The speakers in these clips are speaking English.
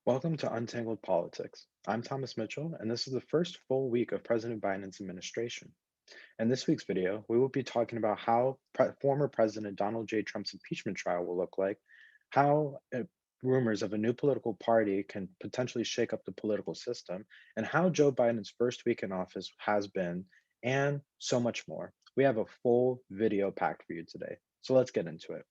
Welcome to Untangled Politics. I'm Thomas Mitchell, and this is the first full week of President Biden's administration. In this week's video, we will be talking about how former President Donald J. Trump's impeachment trial will look like, how rumors of a new political party can potentially shake up the political system, and how Joe Biden's first week in office has been, and so much more. We have a full video packed for you today, so let's get into it.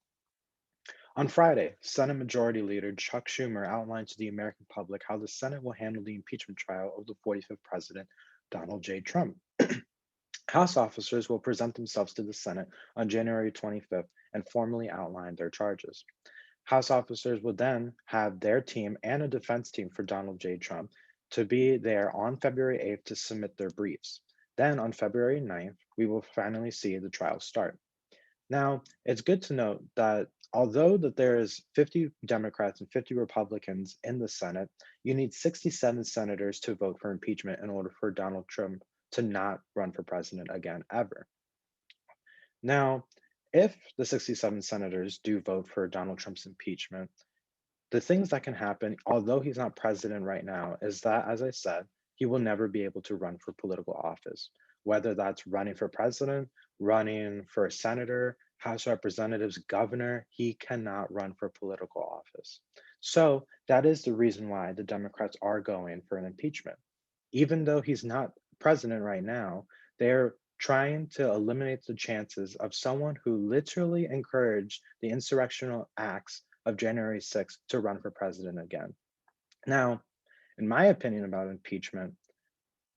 On Friday, Senate Majority Leader Chuck Schumer outlined to the American public how the Senate will handle the impeachment trial of the 45th President, Donald J. Trump. House officers will present themselves to the Senate on January 25th and formally outline their charges. House officers will then have their team and a defense team for Donald J. Trump to be there on February 8th to submit their briefs. Then on February 9th, we will finally see the trial start. Now, it's good to note that although that there is 50 Democrats and 50 Republicans in the Senate, you need 67 senators to vote for impeachment in order for Donald Trump to not run for president again ever. Now, if the 67 senators do vote for Donald Trump's impeachment, the things that can happen, although he's not president right now, is that, as I said, he will never be able to run for political office, whether that's running for president, running for a senator, House of Representatives, governor, he cannot run for political office. So that is the reason why the Democrats are going for an impeachment. Even though he's not president right now, they're trying to eliminate the chances of someone who literally encouraged the insurrectional acts of January 6th to run for president again. Now, in my opinion about impeachment,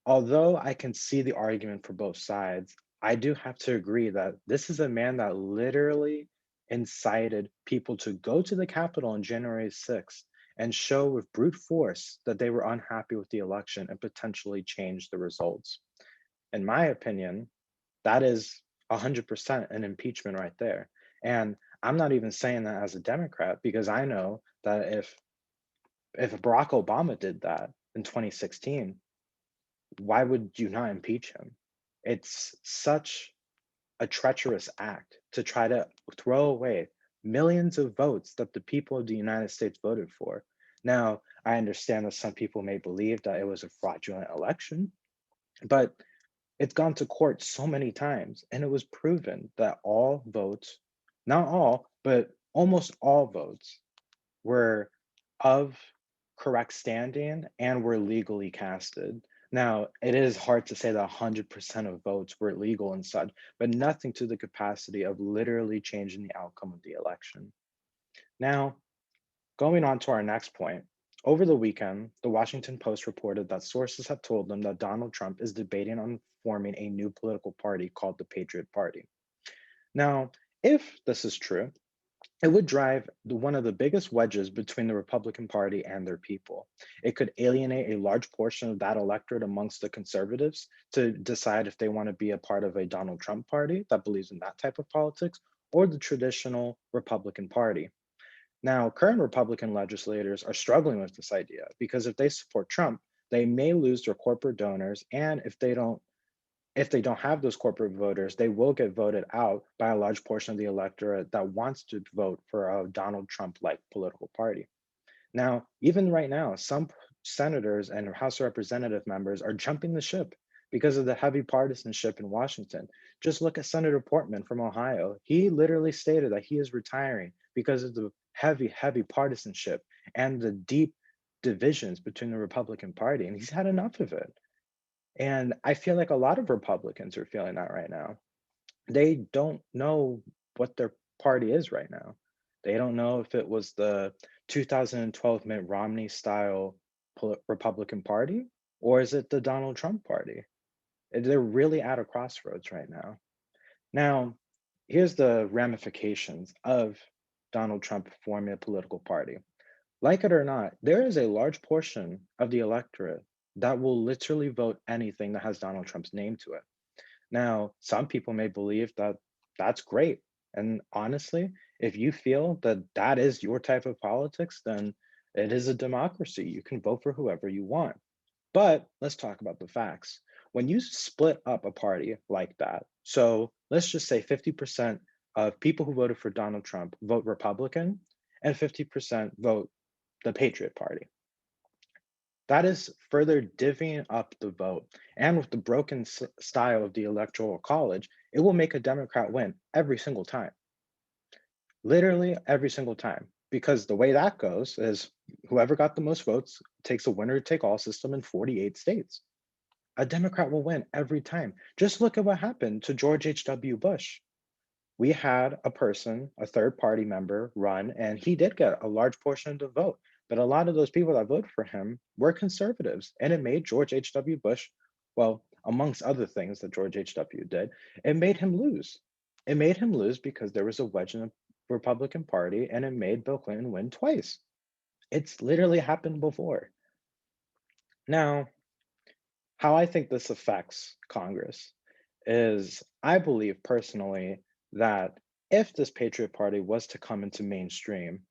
although I can see the argument for both sides, I do have to agree that this is a man that literally incited people to go to the Capitol on January 6th and show with brute force that they were unhappy with the election and potentially change the results. In my opinion, that is 100% an impeachment right there. And I'm not even saying that as a Democrat because I know that if Barack Obama did that in 2016, why would you not impeach him? It's such a treacherous act to try to throw away millions of votes that the people of the United States voted for. Now, I understand that some people may believe that it was a fraudulent election, but it's gone to court so many times, and it was proven that all votes, not all, but almost all votes, were of correct standing and were legally casted. Now, it is hard to say that 100% of votes were legal and such, but nothing to the capacity of literally changing the outcome of the election. Now, going on to our next point, over the weekend, the Washington Post reported that sources have told them that Donald Trump is debating on forming a new political party called the Patriot Party. Now, if this is true, it would drive one of the biggest wedges between the Republican Party and their people. It could alienate a large portion of that electorate amongst the conservatives to decide if they want to be a part of a Donald Trump party that believes in that type of politics or the traditional Republican Party. Now, current Republican legislators are struggling with this idea because if they support Trump, they may lose their corporate donors, and if they don't have those corporate voters, they will get voted out by a large portion of the electorate that wants to vote for a Donald Trump-like political party. Now, even right now, some senators and House of Representative members are jumping the ship because of the heavy partisanship in Washington. Just look at Senator Portman from Ohio. He literally stated that he is retiring because of the heavy, heavy partisanship and the deep divisions between the Republican Party, and he's had enough of it. And I feel like a lot of Republicans are feeling that right now. They don't know what their party is right now. They don't know if it was the 2012 Mitt Romney style Republican Party or is it the Donald Trump party? They're really at a crossroads right now. Now, here's the ramifications of Donald Trump forming a political party. Like it or not, there is a large portion of the electorate that will literally vote anything that has Donald Trump's name to it. Now, some people may believe that that's great. And honestly, if you feel that that is your type of politics, then it is a democracy. You can vote for whoever you want. But let's talk about the facts. When you split up a party like that, so let's just say 50% of people who voted for Donald Trump vote Republican and 50% vote the Patriot Party. That is further divvying up the vote. And with the broken style of the Electoral College, it will make a Democrat win every single time, literally every single time. Because the way that goes is whoever got the most votes takes a winner take all system in 48 states. A Democrat will win every time. Just look at what happened to George H.W. Bush. We had a person, a third party member, run, and he did get a large portion of the vote. But a lot of those people that voted for him were conservatives, and it made George H.W. Bush, well, amongst other things that George H.W. did, it made him lose. It made him lose because there was a wedge in the Republican Party, and it made Bill Clinton win twice. It's literally happened before. Now, how I think this affects Congress is I believe personally that if this Patriot Party was to come into mainstream,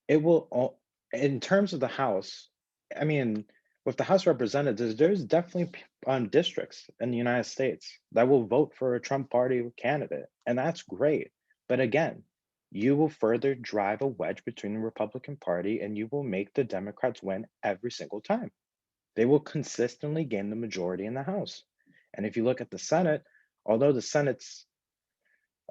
it will, in terms of the House, I mean, with the House of Representatives, there's definitely districts in the United States that will vote for a Trump Party candidate, and that's great. But again, you will further drive a wedge between the Republican Party and you will make the Democrats win every single time. They will consistently gain the majority in the House. And if you look at the Senate, although the Senate's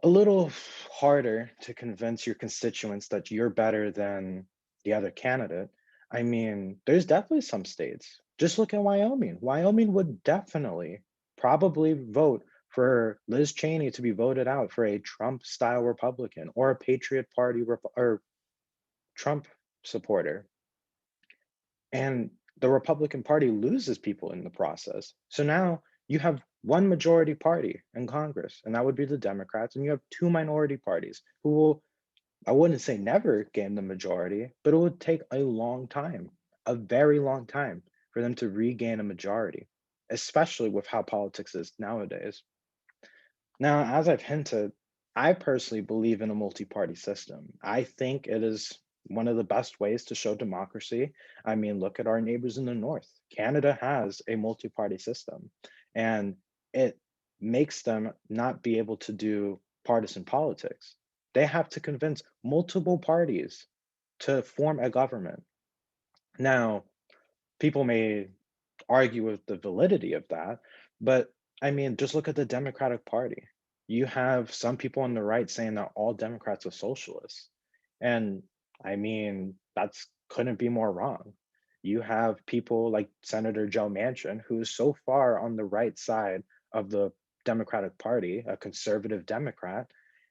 a little harder to convince your constituents that you're better than the other candidate, I mean, there's definitely some states. Just look at Wyoming. Wyoming would definitely probably vote for Liz Cheney to be voted out for a Trump style Republican or a Patriot Party or Trump supporter. And the Republican Party loses people in the process. So now you have one majority party in Congress, and that would be the Democrats, and you have two minority parties who will, I wouldn't say never gain the majority, but it would take a long time, a very long time for them to regain a majority, especially with how politics is nowadays. Now, as I've hinted, I personally believe in a multi party system. I think it is one of the best ways to show democracy. I mean, look at our neighbors in the North. Canada has a multi party system, and it makes them not be able to do partisan politics. They have to convince multiple parties to form a government. Now, people may argue with the validity of that. But I mean, just look at the Democratic Party. You have some people on the right saying that all Democrats are socialists. And I mean, that's couldn't be more wrong. You have people like Senator Joe Manchin, who is so far on the right side of the Democratic Party, a conservative Democrat.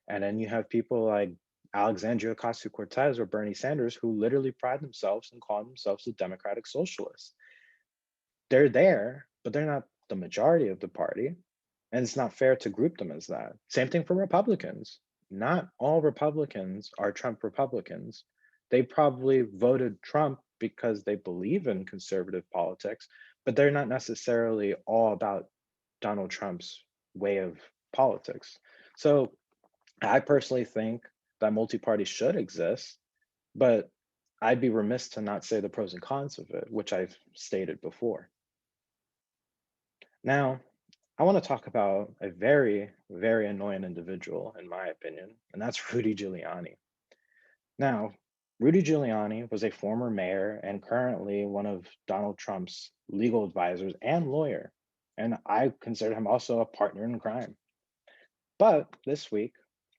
And then you have people like Alexandria Ocasio Cortez or Bernie Sanders, who literally pride themselves and call themselves the Democratic Socialists. They're there, but they're not the majority of the party. And it's not fair to group them as that. Same thing for Republicans. Not all Republicans are Trump Republicans. They probably voted Trump because they believe in conservative politics, but they're not necessarily all about Donald Trump's way of politics. So I personally think that multi party should exist, but I'd be remiss to not say the pros and cons of it, which I've stated before. Now, I want to talk about a very, very annoying individual, in my opinion, and that's Rudy Giuliani. Now, Rudy Giuliani was a former mayor and currently one of Donald Trump's legal advisors and lawyer, and I consider him also a partner in crime. But this week,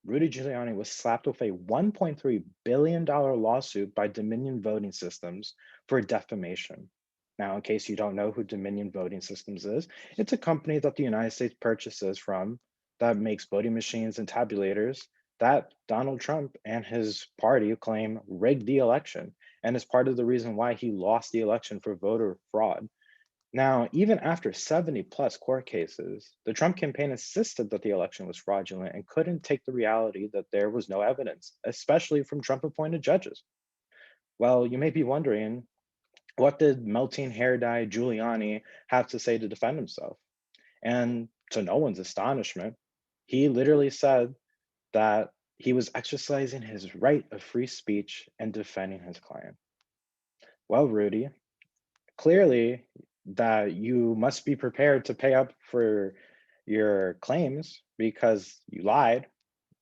Rudy Giuliani was slapped with a $1.3 billion lawsuit by Dominion Voting Systems for defamation. Now, in case you don't know who Dominion Voting Systems is, it's a company that the United States purchases from that makes voting machines and tabulators that Donald Trump and his party claim rigged the election and is part of the reason why he lost the election for voter fraud. Now, even after 70 plus court cases, the Trump campaign insisted that the election was fraudulent and couldn't take the reality that there was no evidence, especially from Trump appointed judges. Well, you may be wondering, what did melting hair dye Giuliani have to say to defend himself? And to no one's astonishment, he literally said that he was exercising his right of free speech and defending his client. Well, Rudy, clearly that you must be prepared to pay up for your claims because you lied.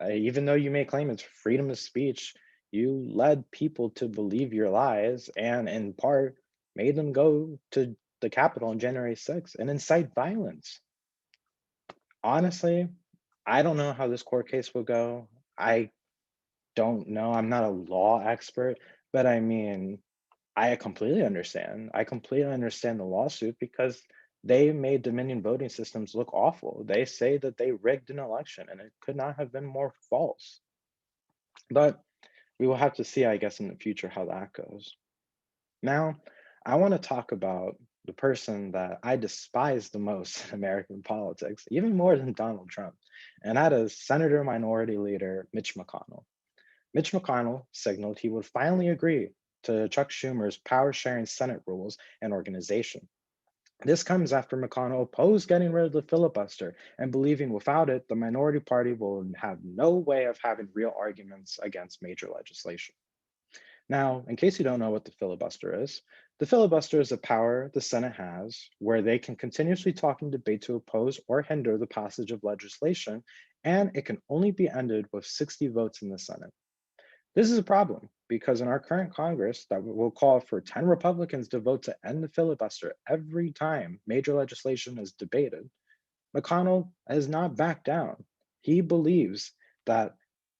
Even though you may claim it's freedom of speech, you led people to believe your lies and in part made them go to the Capitol on January 6th and incite violence. Honestly, I don't know how this court case will go. I don't know. I'm not a law expert, but I mean, I completely understand. I completely understand the lawsuit because they made Dominion voting systems look awful. They say that they rigged an election and it could not have been more false. But we will have to see, I guess, in the future how that goes. Now, I want to talk about the person that I despise the most in American politics, even more than Donald Trump, and that is Senator Minority Leader Mitch McConnell. Mitch McConnell signaled he would finally agree to Chuck Schumer's power sharing Senate rules and organization. This comes after McConnell opposed getting rid of the filibuster and believing without it, the minority party will have no way of having real arguments against major legislation. Now, in case you don't know what the filibuster is, the filibuster is a power the Senate has where they can continuously talk and debate to oppose or hinder the passage of legislation, and it can only be ended with 60 votes in the Senate. This is a problem because in our current Congress, that will call for 10 Republicans to vote to end the filibuster every time major legislation is debated. McConnell has not backed down. He believes that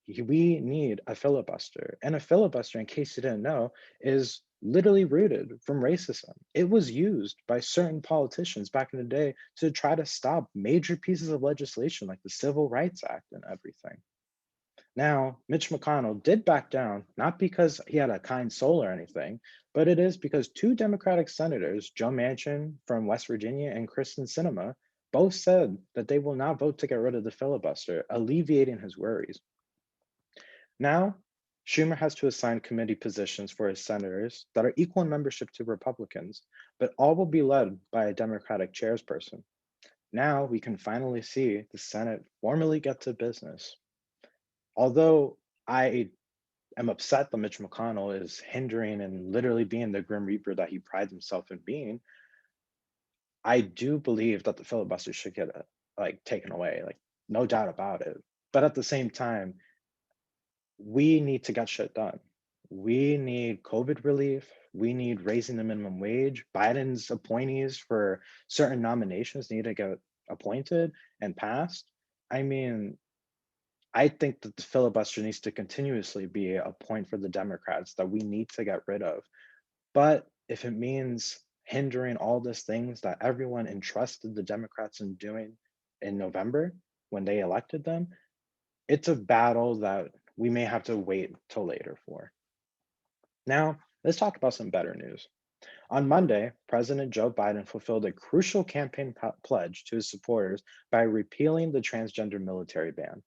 we need a filibuster. And a filibuster, in case you didn't know, is literally rooted from racism. It was used by certain politicians back in the day to try to stop major pieces of legislation like the Civil Rights Act and everything. Now, Mitch McConnell did back down, not because he had a kind soul or anything, but it is because two Democratic senators, Joe Manchin from West Virginia and Kristen Sinema, both said that they will not vote to get rid of the filibuster, alleviating his worries. Now, Schumer has to assign committee positions for his senators that are equal in membership to Republicans, but all will be led by a Democratic chairperson. Now we can finally see the Senate formally get to business. Although I am upset that Mitch McConnell is hindering and literally being the Grim Reaper that he prides himself in being, I do believe that the filibuster should get taken away, like no doubt about it. But at the same time, we need to get shit done. We need COVID relief. We need raising the minimum wage. Biden's appointees for certain nominations need to get appointed and passed. I mean, I think that the filibuster needs to continuously be a point for the Democrats that we need to get rid of. But if it means hindering all these things that everyone entrusted the Democrats in doing in November when they elected them, it's a battle that we may have to wait till later for. Now, let's talk about some better news. On Monday, President Joe Biden fulfilled a crucial campaign pledge to his supporters by repealing the transgender military ban.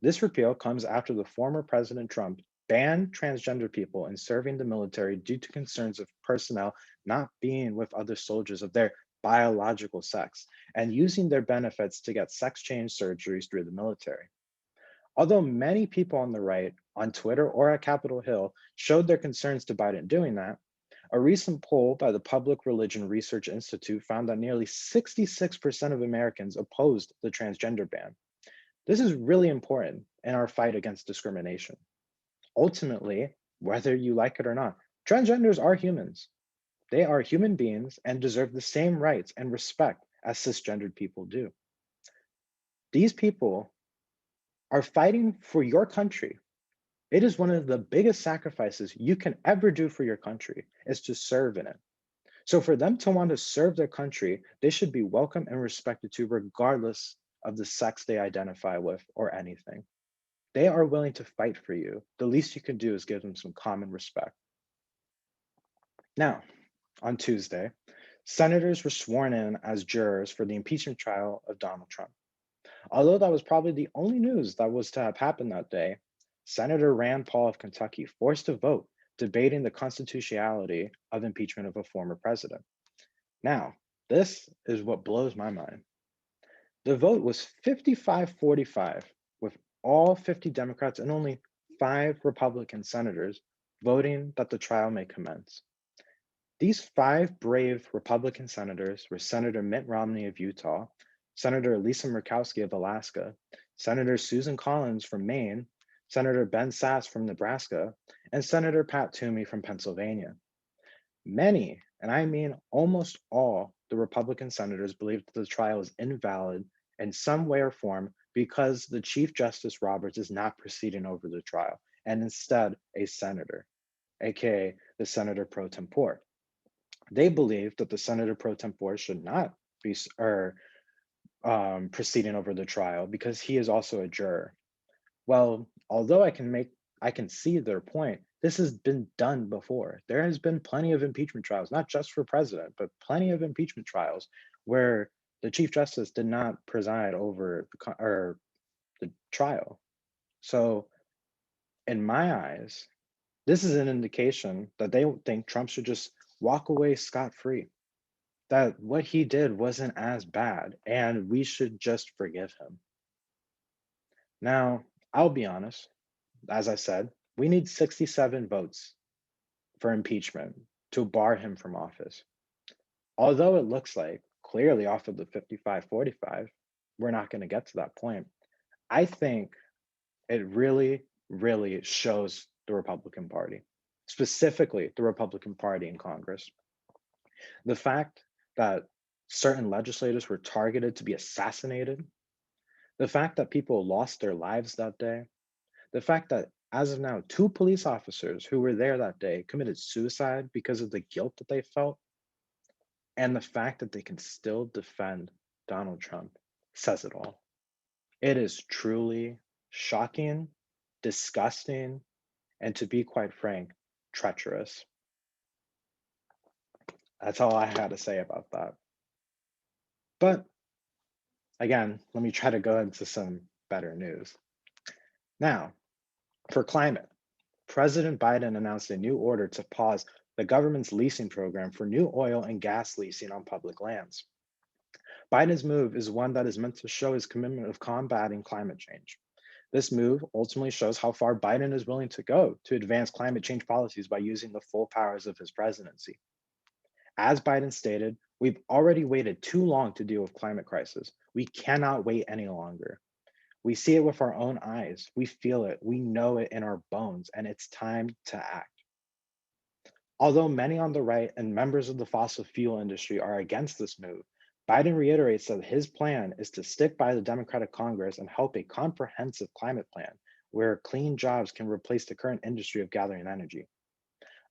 This repeal comes after the former President Trump banned transgender people in serving the military due to concerns of personnel not being with other soldiers of their biological sex and using their benefits to get sex change surgeries through the military. Although many people on the right, on Twitter or at Capitol Hill, showed their concerns to Biden doing that, a recent poll by the Public Religion Research Institute found that nearly 66% of Americans opposed the transgender ban. This is really important in our fight against discrimination. Ultimately, whether you like it or not, transgenders are humans. They are human beings and deserve the same rights and respect as cisgendered people do. These people are fighting for your country. It is one of the biggest sacrifices you can ever do for your country is to serve in it. So for them to want to serve their country, they should be welcome and respected too, regardless of the sex they identify with or anything. They are willing to fight for you. The least you can do is give them some common respect. Now, on Tuesday, senators were sworn in as jurors for the impeachment trial of Donald Trump. Although that was probably the only news that was to have happened that day, Senator Rand Paul of Kentucky forced a vote debating the constitutionality of impeachment of a former president. Now, this is what blows my mind. The vote was 55-45, with all 50 Democrats and only 5 Republican senators voting that the trial may commence. These 5 brave Republican senators were Senator Mitt Romney of Utah, Senator Lisa Murkowski of Alaska, Senator Susan Collins from Maine, Senator Ben Sasse from Nebraska, and Senator Pat Toomey from Pennsylvania. Many, and I mean almost all, the Republican senators believe that the trial is invalid in some way or form because the Chief Justice Roberts is not proceeding over the trial and instead a senator, aka the Senator pro tempore. They believe that the Senator pro tempore should not be proceeding over the trial because he is also a juror. Well, although I can see their point, this has been done before. There has been plenty of impeachment trials, not just for president, but plenty of impeachment trials where the Chief Justice did not preside over the trial. So, in my eyes, this is an indication that they think Trump should just walk away scot-free. That what he did wasn't as bad, and we should just forgive him. Now, I'll be honest, as I said, we need 67 votes for impeachment to bar him from office. Although it looks like clearly off of the 55-45, we're not going to get to that point. I think it really, really shows the Republican Party, specifically the Republican Party in Congress. The fact that certain legislators were targeted to be assassinated, the fact that people lost their lives that day, the fact that as of now, two police officers who were there that day committed suicide because of the guilt that they felt, and the fact that they can still defend Donald Trump says it all. It is truly shocking, disgusting, and to be quite frank, treacherous. That's all I had to say about that. But again, let me try to go into some better news. Now, for climate, President Biden announced a new order to pause the government's leasing program for new oil and gas leasing on public lands. Biden's move is one that is meant to show his commitment of combating climate change. This move ultimately shows how far Biden is willing to go to advance climate change policies by using the full powers of his presidency. As Biden stated, we've already waited too long to deal with climate crisis. We cannot wait any longer. We see it with our own eyes. We feel it. We know it in our bones, and it's time to act. Although many on the right and members of the fossil fuel industry are against this move, Biden reiterates that his plan is to stick by the Democratic Congress and help a comprehensive climate plan where clean jobs can replace the current industry of gathering energy.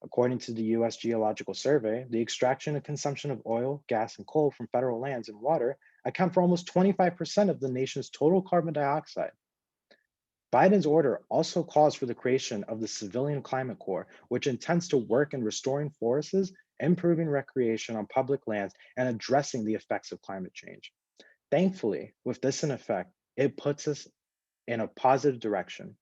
According to the US Geological Survey, the extraction and consumption of oil, gas, and coal from federal lands and water account for almost 25% of the nation's total carbon dioxide. Biden's order also calls for the creation of the Civilian Climate Corps, which intends to work in restoring forests, improving recreation on public lands, and addressing the effects of climate change. Thankfully, with this in effect, it puts us in a positive direction.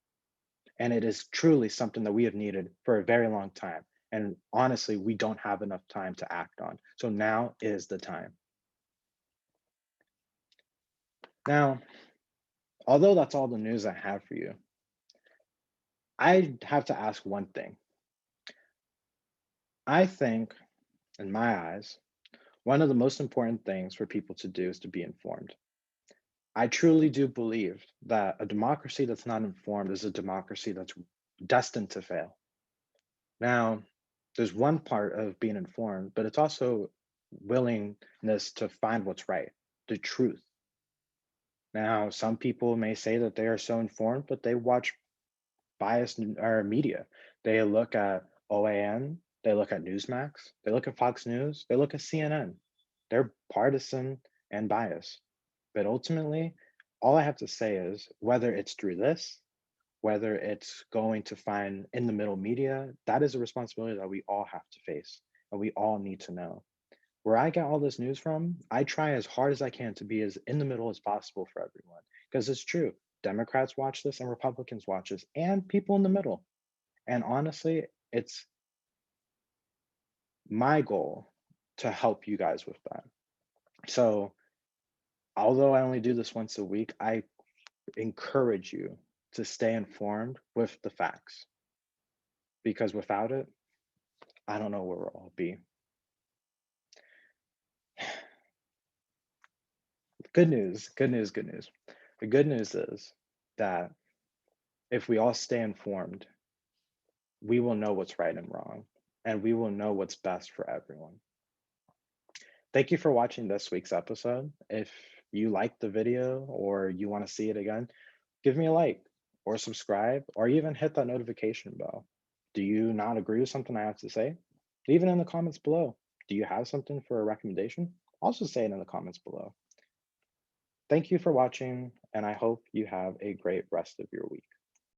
And it is truly something that we have needed for a very long time. And honestly, we don't have enough time to act on. So now is the time. Now, although that's all the news I have for you, I have to ask one thing. I think, in my eyes, one of the most important things for people to do is to be informed. I truly do believe that a democracy that's not informed is a democracy that's destined to fail. Now, there's one part of being informed, but it's also willingness to find what's right, the truth. Now, some people may say that they are so informed, but they watch biased or media. They look at OAN, they look at Newsmax, they look at Fox News, they look at CNN. They're partisan and biased. But ultimately, all I have to say is whether it's through this, whether it's going to find in the middle media, that is a responsibility that we all have to face and we all need to know. Where I get all this news from, I try as hard as I can to be as in the middle as possible for everyone. Because it's true. Democrats watch this and Republicans watch this, and people in the middle. And honestly, it's my goal to help you guys with that. So, although I only do this once a week, I encourage you to stay informed with the facts because without it, I don't know where we'll all be. Good news, good news, good news. The good news is that if we all stay informed, we will know what's right and wrong. and we will know what's best for everyone. Thank you for watching this week's episode. If you liked the video or you want to see it again, give me a like or subscribe or even hit that notification bell. Do you not agree with something I have to say? Leave it in the comments below. Do you have something for a recommendation? Also say it in the comments below. Thank you for watching, and I hope you have a great rest of your week.